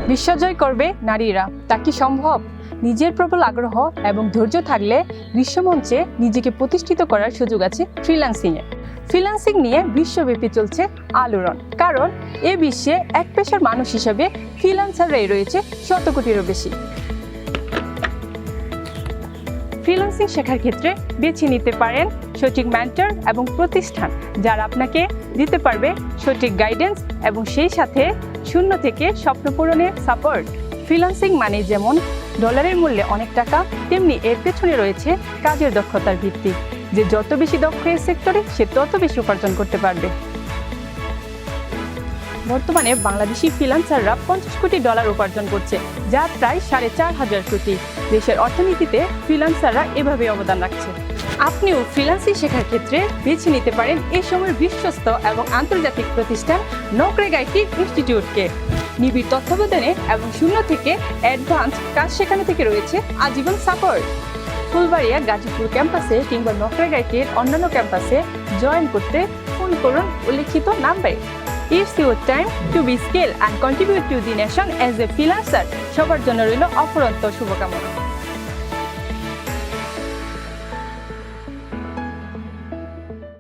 বিশ্বজয় করবে নারীরা, তা কি সম্ভব? নিজের প্রবল আগ্রহ এবং ধৈর্য থাকলে বিশ্বমঞ্চে নিজেকে প্রতিষ্ঠিত করার সুযোগ আছে ফ্রিল্যান্সিংয়ে। ফ্রিল্যান্সিং নিয়ে বিশ্বব্যাপী চলছে আলোড়ন, কারণ এ বিশ্বে এক পেশার মানুষ হিসেবে ফ্রিল্যান্সাররাই রয়েছে 100 কোটিরও বেশি। ফ্রিল্যান্সিং শেখার ক্ষেত্রে বেছে নিতে পারেন সঠিক মেন্টর এবং প্রতিষ্ঠান, যারা আপনাকে দিতে পারবে সঠিক গাইডেন্স এবং সেই সাথে শূন্য থেকে স্বপ্ন পূরণের সাপোর্ট। ফ্রিল্যান্সিং মানে যেমন ডলারের মূল্যে অনেক টাকা, তেমনি এর পেছনে রয়েছে কাজের দক্ষতার ভিত্তি। যে যত বেশি দক্ষ এই সেক্টরে, সে তত বেশি উপার্জন করতে পারবে। বর্তমানে বাংলাদেশি ফ্রিল্যান্সাররা $50 কোটি উপার্জন করছে, যা প্রায় 4,500 কোটি। দেশের অর্থনীতিতে ফ্রিল্যান্সাররা এভাবে অবদান রাখছে। আপনিও ফ্রিল্যান্সিং শেখার ক্ষেত্রে বেছে নিতে পারেন এই সময়ের বিশ্বস্ত এবং আন্তর্জাতিক প্রতিষ্ঠান নোক্রেক আইটি ইনস্টিটিউটকে। নিবিড় তত্ত্বাবধানে এবং শূন্য থেকে অ্যাডভান্স কাজ শেখানো থেকে রয়েছে আজীবন সাপোর্ট। ফুলবাড়িয়া গাজীপুর ক্যাম্পাসে কিংবা নোক্রেক আইটির অন্যান্য ক্যাম্পাসে জয়েন করতে ফোন করুন উল্লেখিত নাম্বারে। It's your time to be skilled and contribute to the nation as a freelancer. সবার জন্য রইল অফুরন্ত শুভকামনা।